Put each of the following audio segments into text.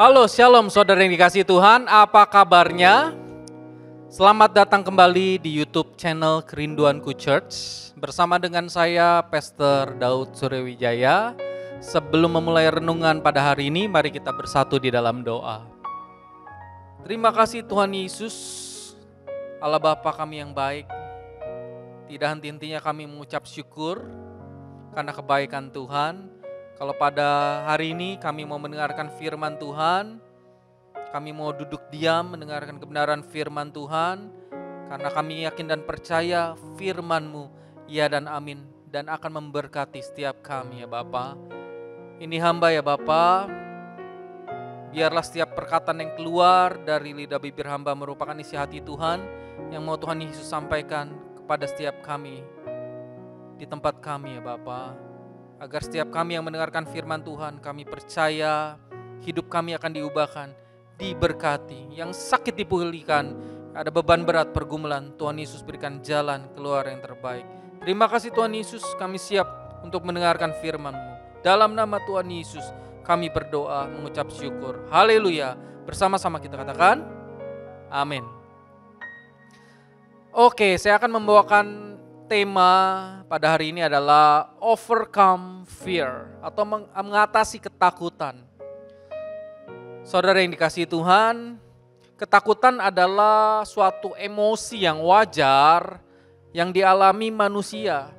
Halo, shalom saudara yang dikasihi Tuhan, apa kabarnya? Selamat datang kembali di YouTube channel Kerinduanku Church bersama dengan saya, Pastor Daud Suryawijaya. Sebelum memulai renungan pada hari ini, mari kita bersatu di dalam doa. Terima kasih Tuhan Yesus, Allah Bapa kami yang baik. Tidak henti-hentinya kami mengucap syukur karena kebaikan Tuhan. Kalau pada hari ini kami mau mendengarkan firman Tuhan, kami mau duduk diam mendengarkan kebenaran firman Tuhan, karena kami yakin dan percaya firman-Mu, ya dan amin, dan akan memberkati setiap kami ya Bapa. Ini hamba ya Bapa, biarlah setiap perkataan yang keluar dari lidah bibir hamba merupakan isi hati Tuhan, yang mau Tuhan Yesus sampaikan kepada setiap kami, di tempat kami ya Bapa. Agar setiap kami yang mendengarkan firman Tuhan, kami percaya hidup kami akan diubahkan, diberkati. Yang sakit dipulihkan, ada beban berat pergumulan, Tuhan Yesus berikan jalan keluar yang terbaik. Terima kasih Tuhan Yesus, kami siap untuk mendengarkan firman-Mu. Dalam nama Tuhan Yesus, kami berdoa mengucap syukur. Haleluya. Bersama-sama kita katakan, amin. Oke, saya akan membawakan tema pada hari ini adalah overcome fear atau mengatasi ketakutan. Saudara yang dikasihi Tuhan, ketakutan adalah suatu emosi yang wajar yang dialami manusia.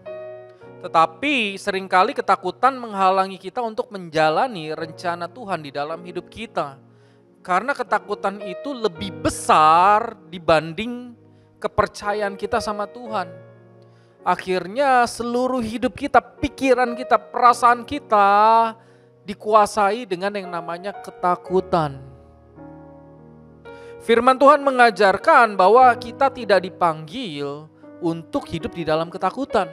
Tetapi seringkali ketakutan menghalangi kita untuk menjalani rencana Tuhan di dalam hidup kita. Karena ketakutan itu lebih besar dibanding kepercayaan kita sama Tuhan. Akhirnya seluruh hidup kita, pikiran kita, perasaan kita dikuasai dengan yang namanya ketakutan. Firman Tuhan mengajarkan bahwa kita tidak dipanggil untuk hidup di dalam ketakutan.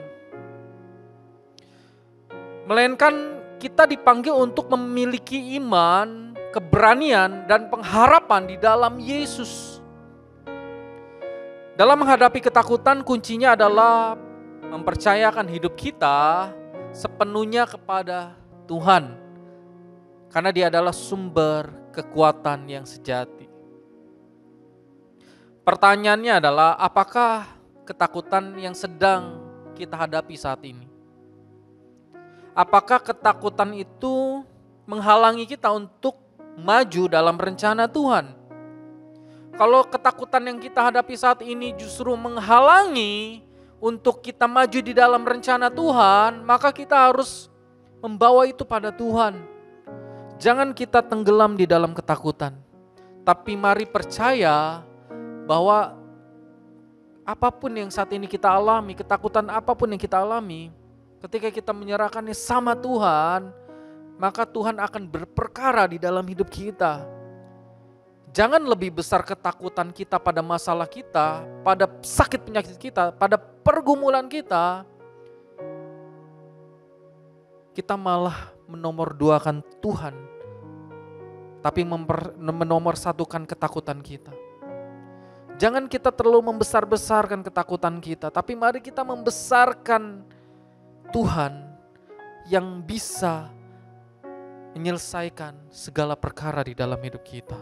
Melainkan kita dipanggil untuk memiliki iman, keberanian, dan pengharapan di dalam Yesus. Dalam menghadapi ketakutan, kuncinya adalah mempercayakan hidup kita sepenuhnya kepada Tuhan. Karena Dia adalah sumber kekuatan yang sejati. Pertanyaannya adalah, apakah ketakutan yang sedang kita hadapi saat ini? Apakah ketakutan itu menghalangi kita untuk maju dalam rencana Tuhan? Kalau ketakutan yang kita hadapi saat ini justru menghalangi untuk kita maju di dalam rencana Tuhan, maka kita harus membawa itu pada Tuhan. Jangan kita tenggelam di dalam ketakutan, tapi mari percaya bahwa apapun yang saat ini kita alami, ketakutan apapun yang kita alami, ketika kita menyerahkannya sama Tuhan, maka Tuhan akan berperkara di dalam hidup kita. Jangan lebih besar ketakutan kita pada masalah kita, pada sakit penyakit kita, pada pergumulan kita. Kita malah menomorduakan Tuhan, tapi menomorsatukan ketakutan kita. Jangan kita terlalu membesar-besarkan ketakutan kita, tapi mari kita membesarkan Tuhan yang bisa menyelesaikan segala perkara di dalam hidup kita.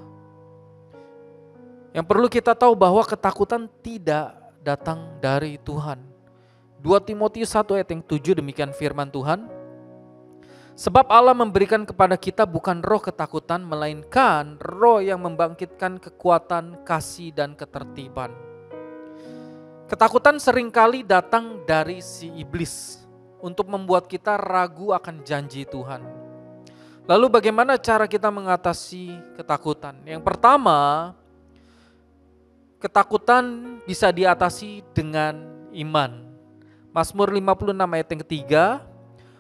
Yang perlu kita tahu bahwa ketakutan tidak datang dari Tuhan. 2 Timotius 1 ayat yang 7 demikian firman Tuhan. Sebab Allah memberikan kepada kita bukan roh ketakutan, melainkan roh yang membangkitkan kekuatan, kasih, dan ketertiban. Ketakutan seringkali datang dari si iblis untuk membuat kita ragu akan janji Tuhan. Lalu bagaimana cara kita mengatasi ketakutan? Yang pertama, ketakutan bisa diatasi dengan iman. Mazmur 56 ayat yang ketiga,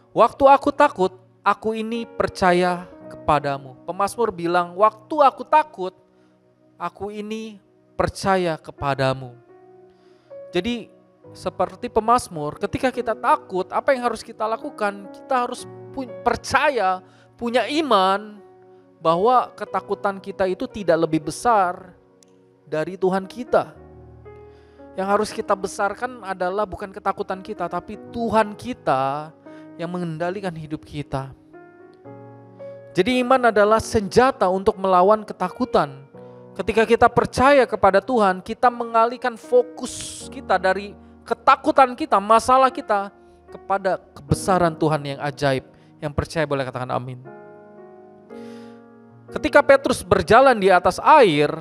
waktu aku takut, aku ini percaya kepadamu. Pemazmur bilang, waktu aku takut, aku ini percaya kepadamu. Jadi seperti pemazmur, ketika kita takut, apa yang harus kita lakukan? Kita harus percaya, punya iman bahwa ketakutan kita itu tidak lebih besar dari Tuhan kita. Yang harus kita besarkan adalah bukan ketakutan kita, tapi Tuhan kita yang mengendalikan hidup kita. Jadi iman adalah senjata untuk melawan ketakutan. Ketika kita percaya kepada Tuhan, kita mengalihkan fokus kita dari ketakutan kita, masalah kita, kepada kebesaran Tuhan yang ajaib. Yang percaya boleh katakan amin. Ketika Petrus berjalan di atas air,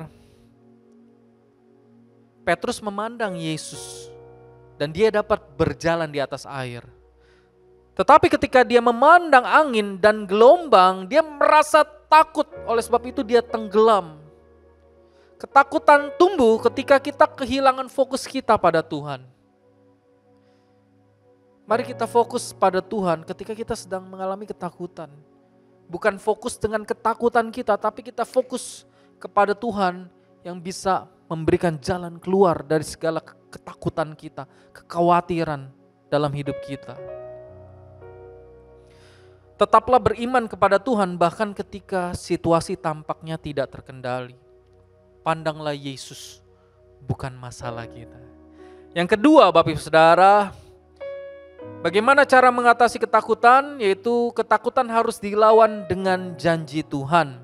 Petrus memandang Yesus dan dia dapat berjalan di atas air. Tetapi ketika dia memandang angin dan gelombang, dia merasa takut, oleh sebab itu dia tenggelam. Ketakutan tumbuh ketika kita kehilangan fokus kita pada Tuhan. Mari kita fokus pada Tuhan ketika kita sedang mengalami ketakutan. Bukan fokus dengan ketakutan kita, tapi kita fokus kepada Tuhan yang bisa memberikan jalan keluar dari segala ketakutan kita, kekhawatiran dalam hidup kita. Tetaplah beriman kepada Tuhan bahkan ketika situasi tampaknya tidak terkendali. Pandanglah Yesus, bukan masalah kita. Yang kedua, Bapak Ibu Saudara, bagaimana cara mengatasi ketakutan? Yaitu ketakutan harus dilawan dengan janji Tuhan.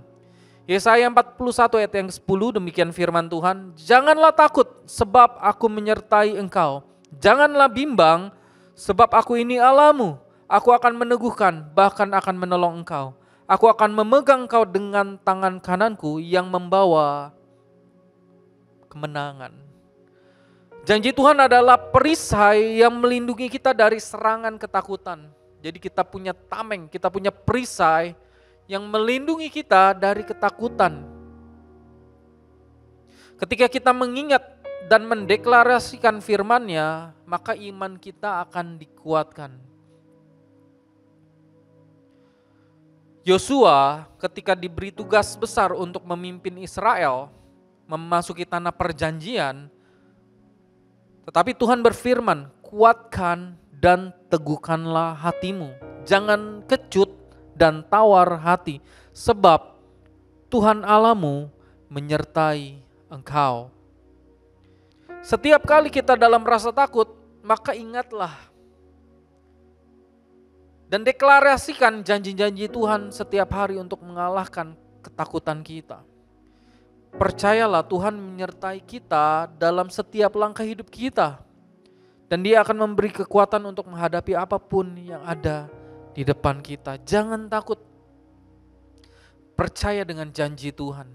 Yesaya 41 ayat yang 10, demikian firman Tuhan, janganlah takut sebab aku menyertai engkau. Janganlah bimbang sebab aku ini Allahmu. Aku akan meneguhkan, bahkan akan menolong engkau. Aku akan memegang engkau dengan tangan kananku yang membawa kemenangan. Janji Tuhan adalah perisai yang melindungi kita dari serangan ketakutan. Jadi kita punya tameng, kita punya perisai yang melindungi kita dari ketakutan. Ketika kita mengingat dan mendeklarasikan firman-Nya, maka iman kita akan dikuatkan. Yosua ketika diberi tugas besar untuk memimpin Israel memasuki tanah perjanjian, tetapi Tuhan berfirman, kuatkan dan teguhkanlah hatimu. Jangan kecut dan tawar hati, sebab Tuhan Allahmu menyertai engkau. Setiap kali kita dalam rasa takut, maka ingatlah dan deklarasikan janji-janji Tuhan setiap hari untuk mengalahkan ketakutan kita. Percayalah Tuhan menyertai kita dalam setiap langkah hidup kita. Dan Dia akan memberi kekuatan untuk menghadapi apapun yang ada di depan kita. Jangan takut. Percaya dengan janji Tuhan.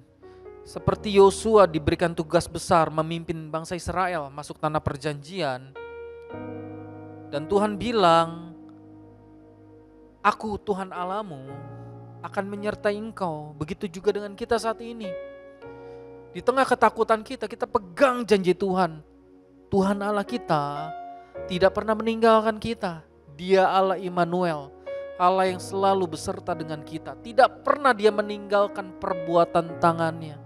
Seperti Yosua diberikan tugas besar memimpin bangsa Israel masuk tanah perjanjian. Dan Tuhan bilang, aku Tuhan Allahmu akan menyertai engkau. Begitu juga dengan kita saat ini. Di tengah ketakutan kita, kita pegang janji Tuhan. Tuhan Allah kita tidak pernah meninggalkan kita. Dia Allah Immanuel, Allah yang selalu beserta dengan kita. Tidak pernah Dia meninggalkan perbuatan tangannya.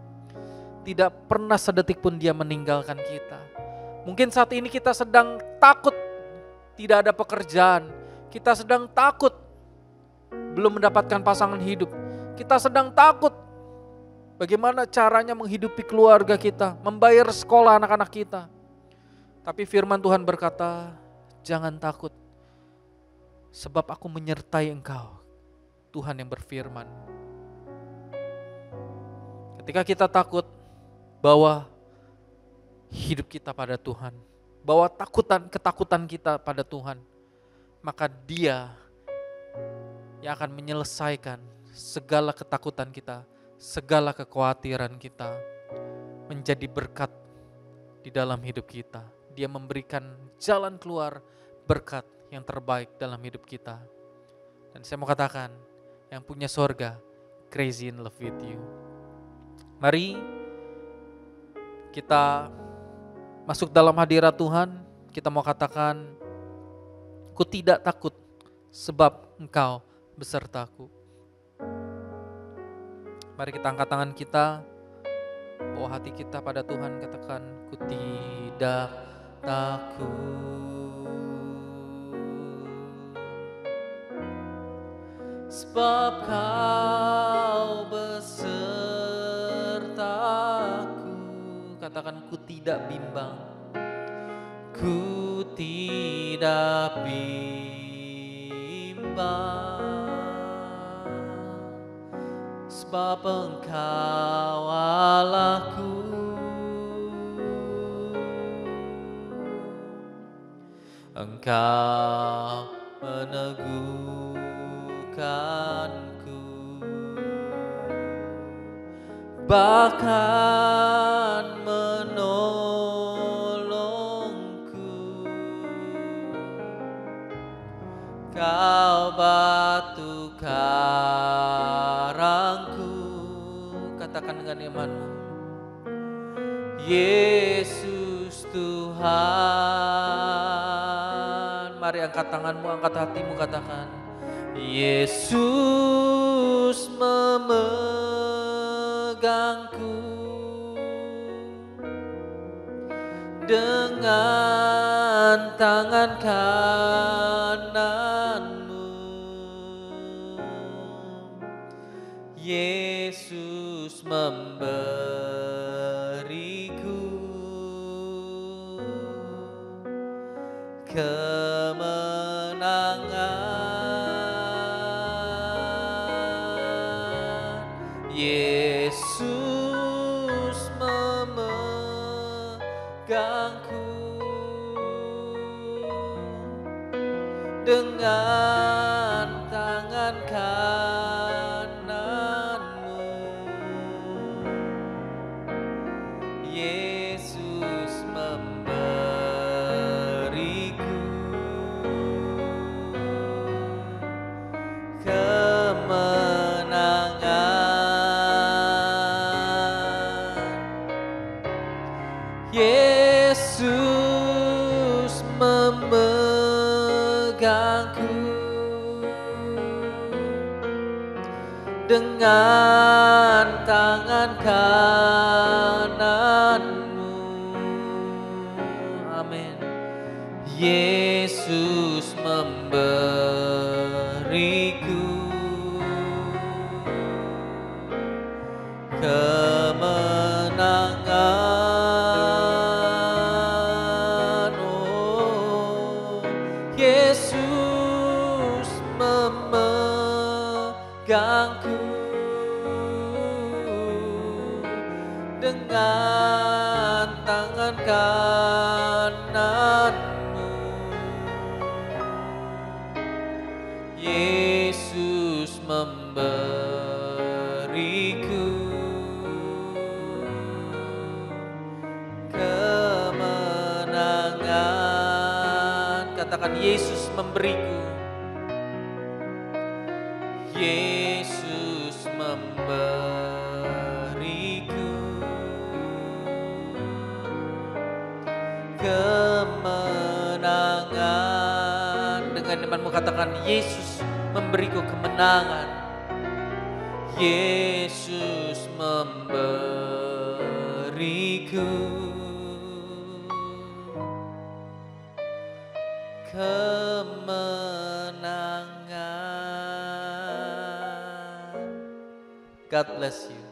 Tidak pernah sedetik pun Dia meninggalkan kita. Mungkin saat ini kita sedang takut tidak ada pekerjaan. Kita sedang takut belum mendapatkan pasangan hidup. Kita sedang takut bagaimana caranya menghidupi keluarga kita, membayar sekolah anak-anak kita. Tapi firman Tuhan berkata, jangan takut, sebab aku menyertai engkau. Tuhan yang berfirman. Ketika kita takut, bawa hidup kita pada Tuhan. Bawa ketakutan kita pada Tuhan. Maka Dia yang akan menyelesaikan segala ketakutan kita, segala kekhawatiran kita menjadi berkat di dalam hidup kita. Dia memberikan jalan keluar berkat yang terbaik dalam hidup kita. Dan saya mau katakan, yang punya sorga, crazy in love with you. Mari kita masuk dalam hadirat Tuhan. Kita mau katakan, ku tidak takut sebab Engkau besertaku. Mari kita angkat tangan kita, bawa hati kita pada Tuhan, katakan, ku tidak takut sebab Kau besertaku. Katakan, ku tidak bimbang, ku tidak bimbang sebab Engkau Allahku. Engkau meneguhkanku, bahkan menolongku. Kau batu karangku, katakan dengan imanmu. Yesus Tuhan. Mari angkat tanganmu, angkat hatimu, katakan. Yesus memegangku dengan tangan kananmu. Yesus memberiku kemenangan. Yesus memegangku dengan tangan kananmu. Yesus memberiku kemenangan. Yesus memegangku dengan tangan kananmu. Amin. Yesus memberiku kemenangan. Oh, Yesus memegangku dengan tangan kananmu. Yesus memberiku kemenangan. Katakan, Yesus memberiku. Yesus memberiku kemenangan. Dengan imanmu katakan, Yesus memberiku kemenangan. Yesus memberiku kemenangan. God bless you.